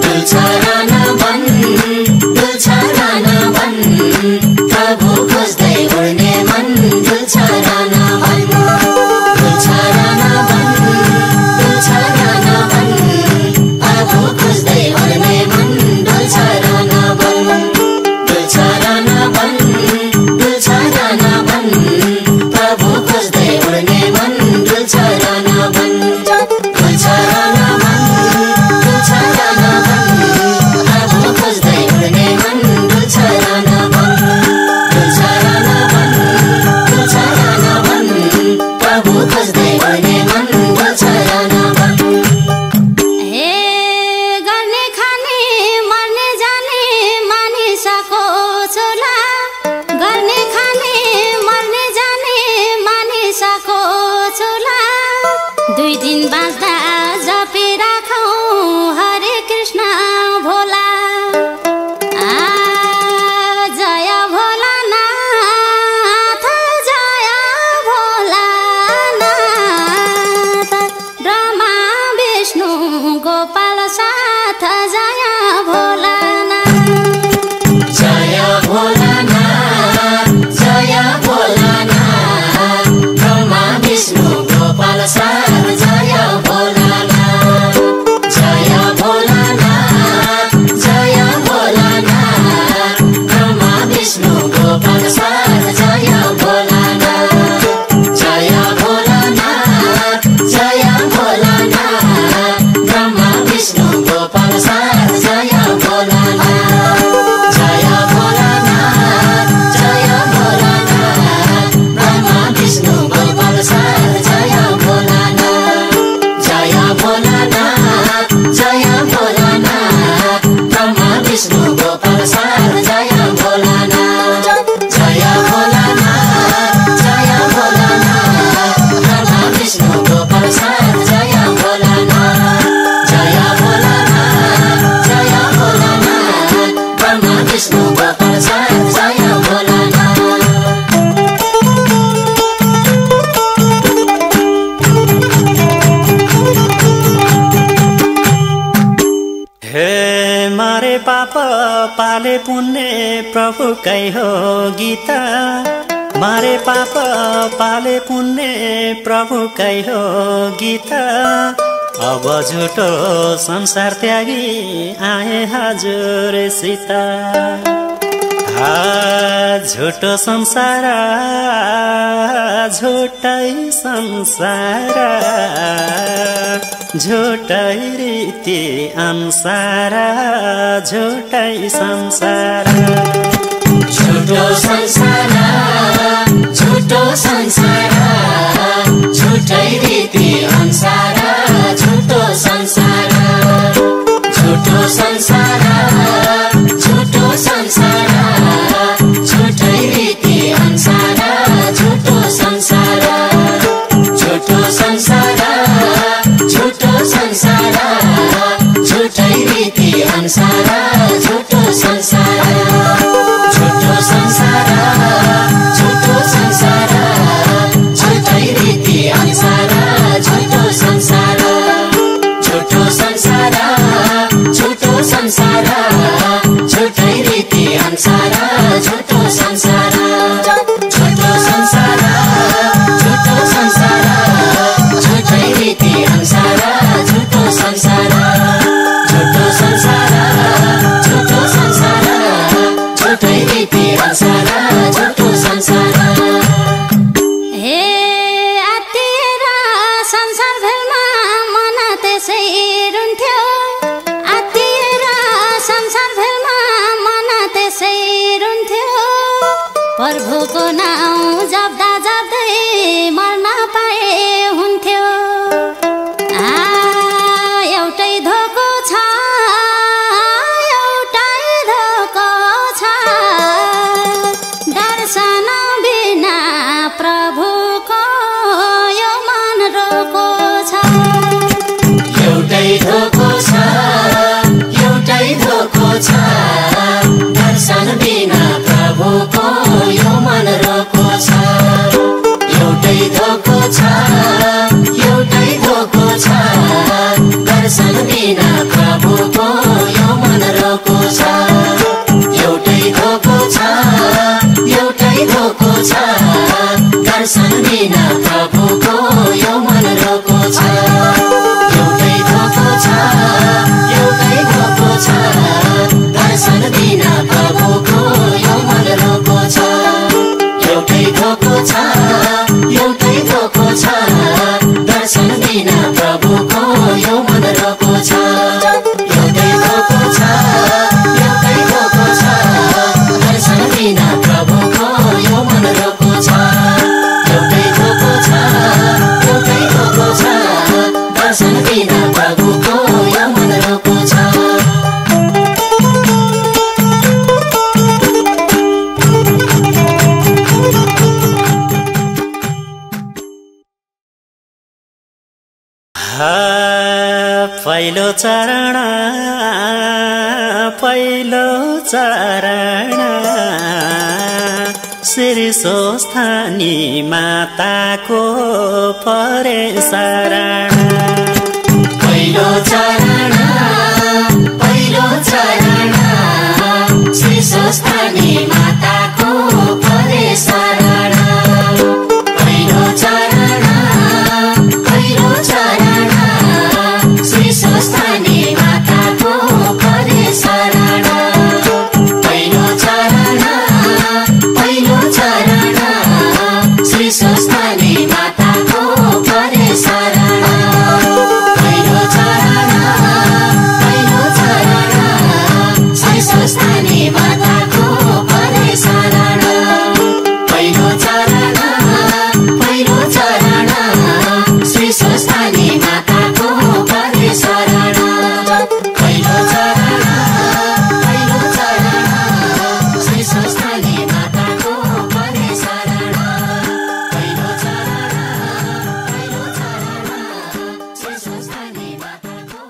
डुल्छ र डुल्छ र प्रभु खोज्दै उड्ने मन डुल्छ र डुल्छ र डुल्छ र प्रभु खोज्दै उड्ने मन डुल्छ र डुल्छ र डुल्छ र प्रभु खोज्दै उड्ने मन डुल्छ र डुल्छ र डुल्छ र प्रभु खोज्दै उड्ने मन डुल्छ र डुल्छ र डुल्छ र प्रभु खोज्दै उड्ने मन डुल्छ र हे गर्ने खाने मर्ने जाने मानिसको छोला गर्ने खाने मर्ने जाने मानिसको छोला 2 दिन बाँच्दा जपिराखौँ हरे कृष्ण भोला जय भोलानाथ जय भोलानाथ ब्रह्मा विष्णु गोपाल साथ जय भोलानाथ जय भोलानाथ जय भोलानाथ ब्रह्मा विष्णु गोपाल साथ जय भोलानाथ जय भोलानाथ जय भोलानाथ ब्रह्मा विष्णु गोपाल साथ जय भोलानाथ जय भोलानाथ जय भोलानाथ ब्रह्मा विष्णु गोपाल साथ जय भोलानाथ जय भोलानाथ जय भोलानाथ ब्रह्मा विष्णु गोपाल साथ जय भोलानाथ जय भोलानाथ जय भोलानाथ ब्रह्मा विष्णु गोपाल साथ जय भोलानाथ जय भोलानाथ जय भोलानाथ ब्रह्मा विष्णु गोपाल साथ जय भोलानाथ जय भोलानाथ जय भोलानाथ ब्रह्मा विष्णु गोपाल साथ जय भोलानाथ हे मारे पाप पाले पुण्य प्रभु कै हो गीता मारे पाप पाले पुण्य प्रभु कै हो गीता अब झुटो संसार त्यागी आए हजुर सीता झुटो संसार झुटै संसार झुटै रीति अनुसार झुटै संसार झुटो संसार झुटो संसार झुटै रीति अनुसार झुटो संसार झुटो संसार झुटो संसार झुटै रीति अनुसार झुटो संसार झुटो संसार झुटो संसार झुटै रीति अनुसार झुटो संसार झुटो संसार झुटो संसार झुटै रीति अनुसार झुटो संसार झुटो संसार झुटो संसार प्रभुको नाउँ जप्दा जप्दै मर्न पाए हुन्थ्यो। एउटै धोको छ, एउटै धोको छ, दर्शन बिना प्रभुको यो मन रोको छ। एउटै धोको छ, एउटै धोको छ, दर्शन बिना प्रभुको यो मन रोको छ। एउटै धोको छ, एउटै धोको छ, दर्शन बिना प्रभुको यो मन रोको छ। एउटै धोको छ, एउटै धोको छ, दर्शन बिना प्रभुको यो मन रोको छ। एउटै धोको छ, एउटै धोको छ, दर्शन बिना प्रभुको यो मन रोको छ। एउटै धोको छ, एउटै धोको छ, दर्शन बिना प्रभुको यो मन रोको छ। एउटै धोको छ, एउटै धोको छ, दर्शन बिना प्रभुको यो मन रोको छ। एउटै धोको छ, एउटै धोको छ, दर्शन बिना प्रभुको यो मन रोको छ। पहिलो चरण, पहिलो चरण, श्री स्वस्थानी माताको परे शरण। पहिलो चरण, पहिलो चरण, श्री स्वस्थानी माताको परे शरण। पहिलो चरण, पहिलो चरण, श्री स्वस्थानी माताको परे शरण। पहिलो चरण, पहिलो चरण, श्री स्वस्थानी माताको परे शरण। पहिलो चरण, पहिलो चरण, श्री स्वस्थानी माताको परे शरण। पहिलो चरण, पहिलो चरण, श्री स्वस्थानी माताको परे शरण। पहिलो चरण, पहिलो चरण, श्री स्वस्थानी माताको परे शरण। पहिलो चरण, पहिलो चरण, श्री स्वस्थानी माताको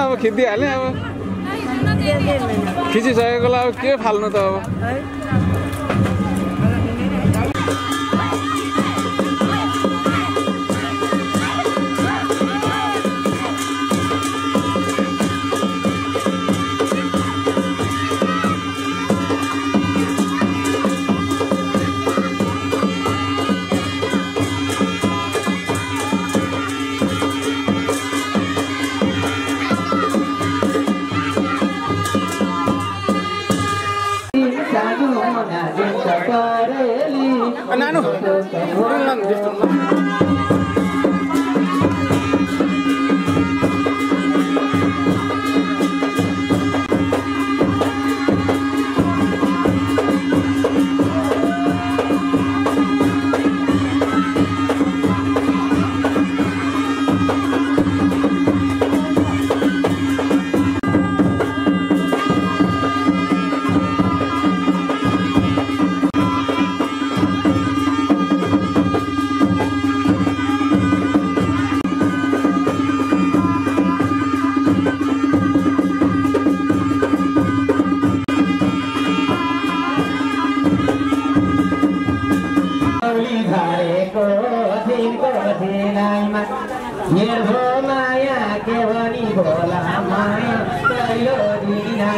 अब खिचिहाल्ने अब खिचिसकेकोलाई अब के फाल्नु त अब नानु निर्भो माया केवनी भोला माया कहिलो दिना